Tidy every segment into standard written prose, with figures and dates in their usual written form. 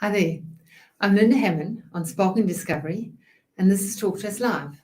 Hi there, I'm Linda Hammond on Sparking Discovery, and this is Talk to Us Live.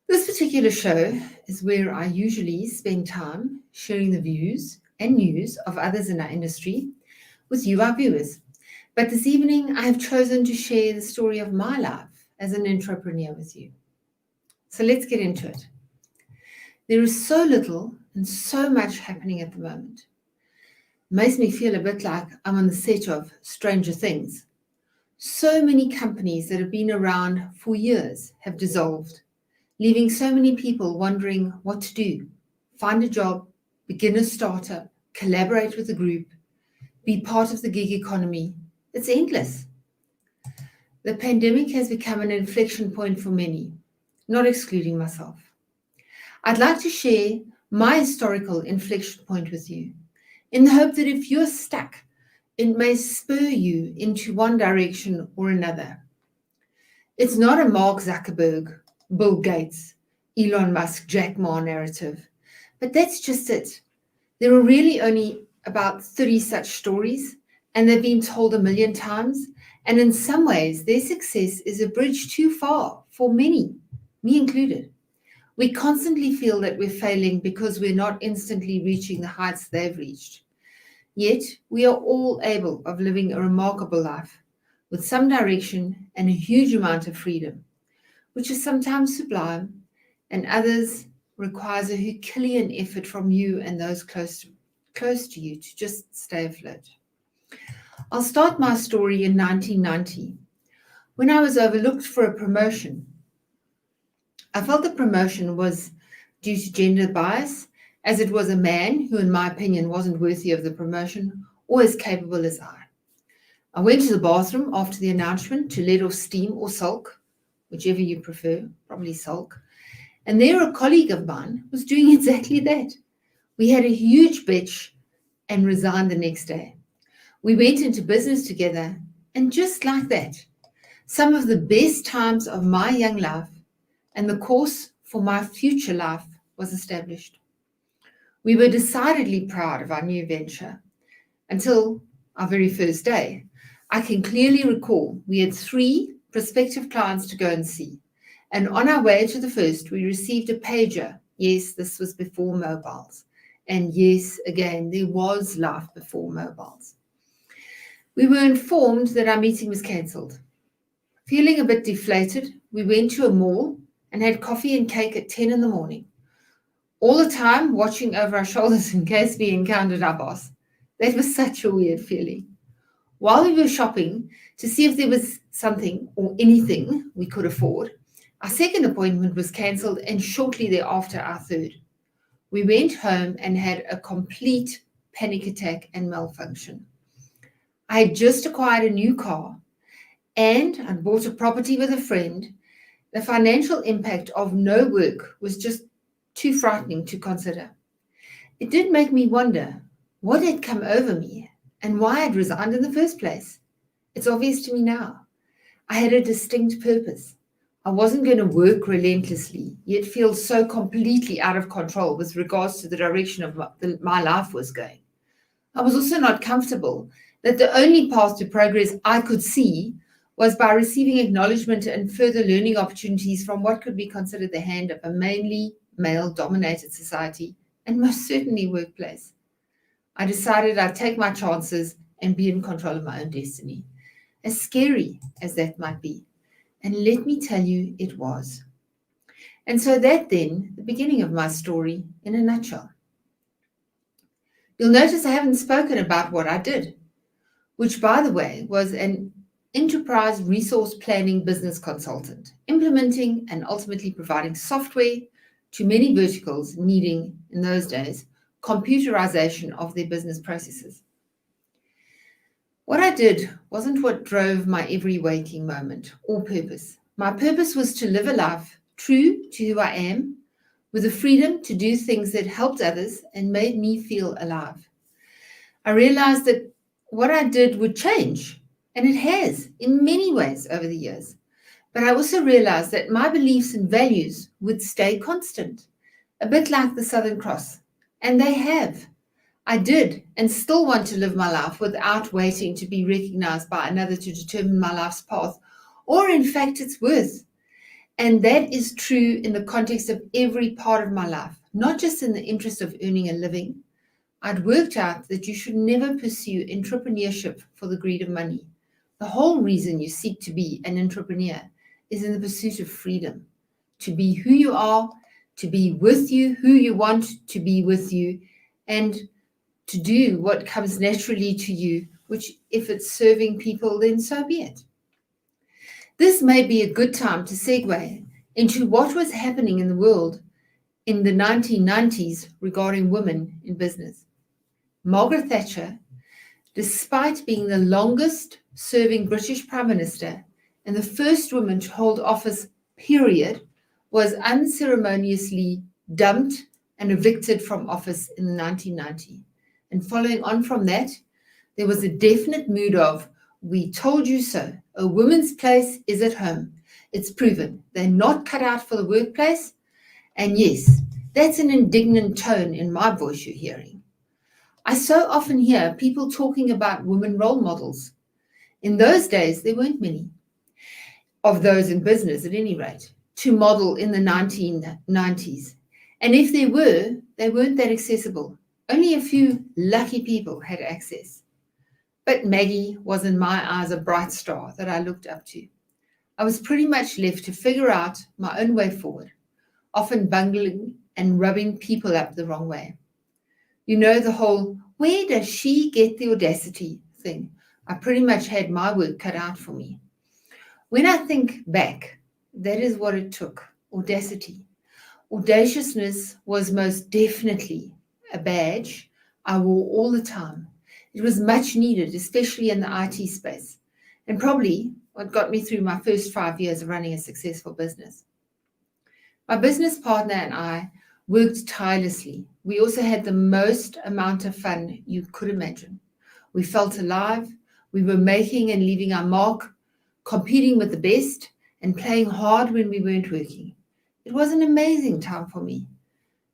This particular show is where I usually spend time sharing the views and news of others in our industry with you, our viewers. But this evening, I have chosen to share the story of my life as an entrepreneur with you. So let's get into it. There is so little and so much happening at the moment. It makes me feel a bit like I'm on the set of Stranger Things. So many companies that have been around for years have dissolved, leaving so many people wondering what to do. Find a job, begin a startup, collaborate with a group, be part of the gig economy. It's endless. The pandemic has become an inflection point for many, not excluding myself. I'd like to share my historical inflection point with you, in the hope that if you're stuck, it may spur you into one direction or another. It's not a Mark Zuckerberg, Bill Gates, Elon Musk, Jack Ma narrative, but that's just it. There are really only about 30 such stories, and they've been told a million times, and in some ways, their success is a bridge too far for many, me included. We constantly feel that we're failing because we're not instantly reaching the heights they've reached. Yet, we are all able of living a remarkable life with some direction and a huge amount of freedom, which is sometimes sublime and others requires a Herculean effort from you and those close to you to just stay afloat. I'll start my story in 1990 when I was overlooked for a promotion. I felt the promotion was due to gender bias, as it was a man who, in my opinion, wasn't worthy of the promotion or as capable as I. I went to the bathroom after the announcement to let off steam or sulk, whichever you prefer, probably sulk. And there a colleague of mine was doing exactly that. We had a huge bitch and resigned the next day. We went into business together, and just like that, some of the best times of my young life and the course for my future life was established. We were decidedly proud of our new venture until our very first day. I can clearly recall we had 3 prospective clients to go and see. And on our way to the first, we received a pager. Yes, this was before mobiles. And yes, again, there was life before mobiles. We were informed that our meeting was cancelled. Feeling a bit deflated, we went to a mall and had coffee and cake at 10 in the morning. All the time watching over our shoulders in case we encountered our boss. That was such a weird feeling. While we were shopping to see if there was something or anything we could afford, our second appointment was cancelled, and shortly thereafter our third. We went home and had a complete panic attack and malfunction. I had just acquired a new car and I'd bought a property with a friend. The financial impact of no work was just too frightening to consider. It did make me wonder what had come over me and why I'd resigned in the first place. It's obvious to me now. I had a distinct purpose. I wasn't going to work relentlessly, yet feel so completely out of control with regards to the direction of my life was going. I was also not comfortable that the only path to progress I could see was by receiving acknowledgement and further learning opportunities from what could be considered the hand of a mainly male-dominated society and most certainly workplace. I decided I'd take my chances and be in control of my own destiny, as scary as that might be. And let me tell you, it was. And so that then, the beginning of my story in a nutshell. You'll notice I haven't spoken about what I did, which, by the way, was an enterprise resource planning business consultant, implementing and ultimately providing software to many verticals needing, in those days, computerization of their business processes. What I did wasn't what drove my every waking moment or purpose. My purpose was to live a life true to who I am, with the freedom to do things that helped others and made me feel alive. I realized that what I did would change, and it has in many ways over the years. But I also realized that my beliefs and values would stay constant, a bit like the Southern Cross, and they have. I did and still want to live my life without waiting to be recognized by another to determine my life's path, or in fact its worth. And that is true in the context of every part of my life, not just in the interest of earning a living. I'd worked out that you should never pursue entrepreneurship for the greed of money. The whole reason you seek to be an entrepreneur is in the pursuit of freedom, to be who you are, to be with you, who you want to be with you, and to do what comes naturally to you, which if it's serving people, then so be it. This may be a good time to segue into what was happening in the world in the 1990s regarding women in business. Margaret Thatcher, despite being the longest serving British Prime Minister and the first woman to hold office, period, was unceremoniously dumped and evicted from office in the 1990s. And following on from that, there was a definite mood of, we told you so. A woman's place is at home. It's proven. They're not cut out for the workplace. And yes, that's an indignant tone in my voice you're hearing. I so often hear people talking about women role models. In those days, there weren't many of those in business, at any rate, to model in the 1990s. And if there were, they weren't that accessible. Only a few lucky people had access. But Maggie was in my eyes a bright star that I looked up to. I was pretty much left to figure out my own way forward, often bungling and rubbing people up the wrong way. You know, the whole, where does she get the audacity thing? I pretty much had my work cut out for me. When I think back, that is what it took, audacity. Audaciousness was most definitely a badge I wore all the time. It was much needed, especially in the IT space, and probably what got me through my first 5 years of running a successful business. My business partner and I worked tirelessly. We also had the most amount of fun you could imagine. We felt alive. We were making and leaving our mark, competing with the best, and playing hard when we weren't working. It was an amazing time for me.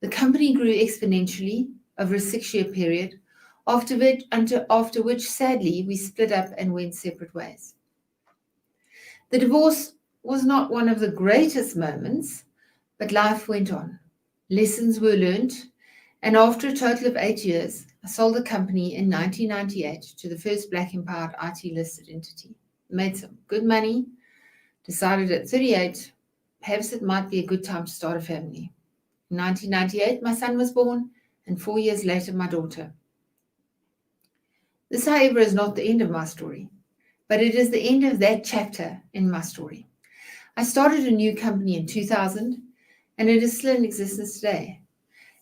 The company grew exponentially over a 6-year period, after which, sadly, we split up and went separate ways. The divorce was not one of the greatest moments, but life went on. Lessons were learned, and after a total of 8 years, I sold the company in 1998 to the first Black-empowered IT-listed entity. Made some good money, decided at 38, perhaps it might be a good time to start a family. In 1998, my son was born, and 4 years later, my daughter. This, however, is not the end of my story, but it is the end of that chapter in my story. I started a new company in 2000, and it is still in existence today.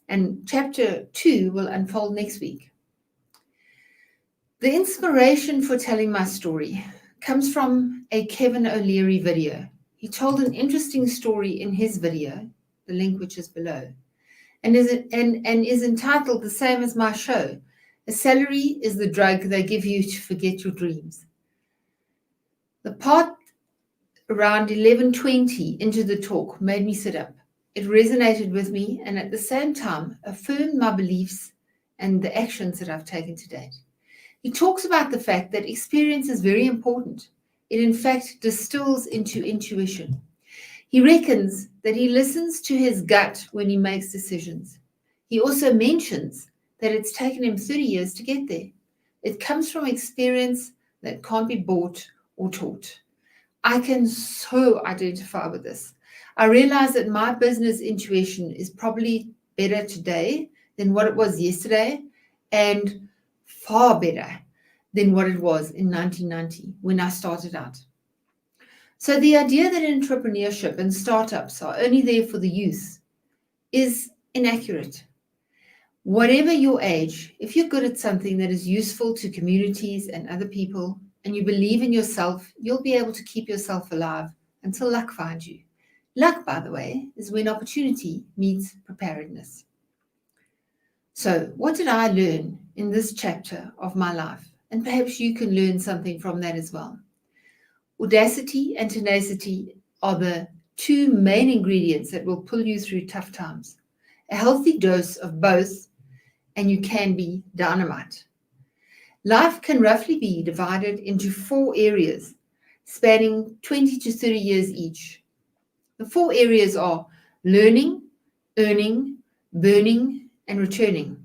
And chapter 2 will unfold next week. The inspiration for telling my story comes from a Kevin O'Leary video. He told an interesting story in his video, the link which is below, and is entitled the same as my show. A salary is the drug they give you to forget your dreams. The part around 11:20 into the talk made me sit up. It resonated with me and at the same time affirmed my beliefs and the actions that I've taken to date. He talks about the fact that experience is very important. It in fact distills into intuition. He reckons that he listens to his gut when he makes decisions. He also mentions that it's taken him 30 years to get there. It comes from experience that can't be bought or taught. I can so identify with this. I realize that my business intuition is probably better today than what it was yesterday, and far better than what it was in 1990 when I started out. So the idea that entrepreneurship and startups are only there for the youth is inaccurate. Whatever your age, if you're good at something that is useful to communities and other people, and you believe in yourself, you'll be able to keep yourself alive until luck finds you. Luck, by the way, is when opportunity meets preparedness. So what did I learn in this chapter of my life? And perhaps you can learn something from that as well. Audacity and tenacity are the two main ingredients that will pull you through tough times. A healthy dose of both, and you can be dynamite. Life can roughly be divided into 4 areas, spanning 20 to 30 years each. The 4 areas are learning, earning, burning, and returning.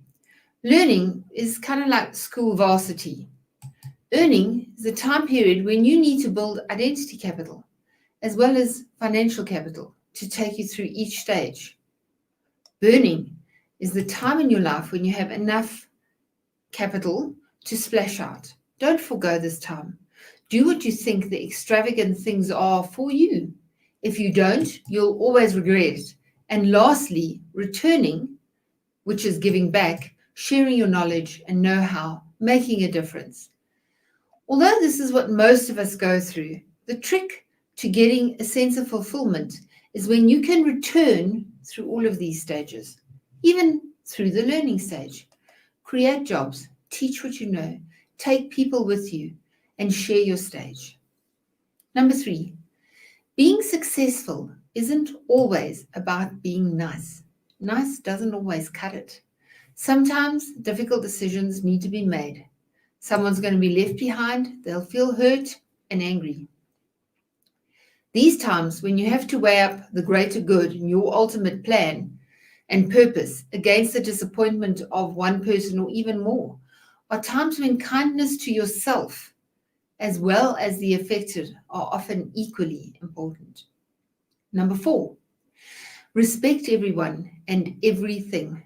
Learning is kind of like school varsity. Earning is a time period when you need to build identity capital, as well as financial capital, to take you through each stage. Burning is the time in your life when you have enough capital to splash out. Don't forgo this time. Do what you think the extravagant things are for you. If you don't, you'll always regret it. And lastly, returning, which is giving back, sharing your knowledge and know-how, making a difference. Although this is what most of us go through, the trick to getting a sense of fulfillment is when you can return through all of these stages, even through the learning stage. Create jobs, teach what you know, take people with you, and share your stage. Number 3, being successful isn't always about being nice. Nice doesn't always cut it. Sometimes difficult decisions need to be made. Someone's going to be left behind, they'll feel hurt and angry. These times when you have to weigh up the greater good and your ultimate plan and purpose against the disappointment of one person or even more are times when kindness to yourself as well as the affected are often equally important. Number 4, respect everyone and everything.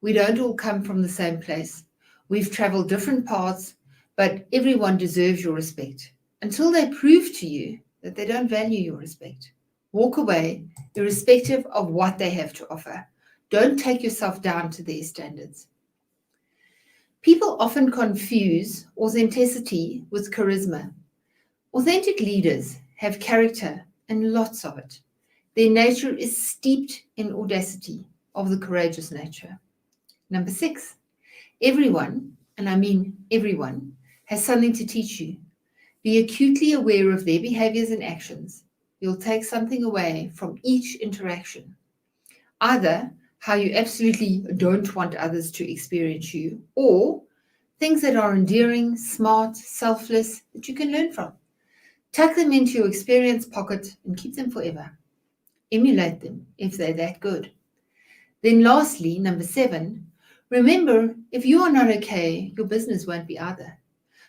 We don't all come from the same place. We've traveled different paths, but everyone deserves your respect until they prove to you that they don't value your respect. Walk away, irrespective of what they have to offer. Don't take yourself down to their standards. People often confuse authenticity with charisma. Authentic leaders have character and lots of it. Their nature is steeped in audacity of the courageous nature. Number 6, everyone, and I mean everyone, has something to teach you. Be acutely aware of their behaviors and actions. You'll take something away from each interaction. Either how you absolutely don't want others to experience you, or things that are endearing, smart, selfless, that you can learn from. Tuck them into your experience pocket and keep them forever. Emulate them if they're that good. Then lastly, number 7, remember, if you are not okay, your business won't be either.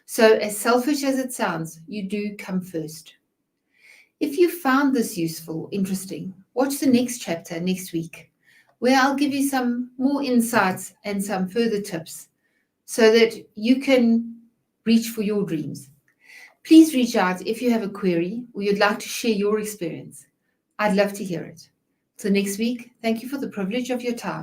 So as selfish as it sounds, you do come first. If you found this useful, interesting, watch the next chapter next week, where I'll give you some more insights and some further tips so that you can reach for your dreams. Please reach out if you have a query or you'd like to share your experience. I'd love to hear it. Till next week, thank you for the privilege of your time.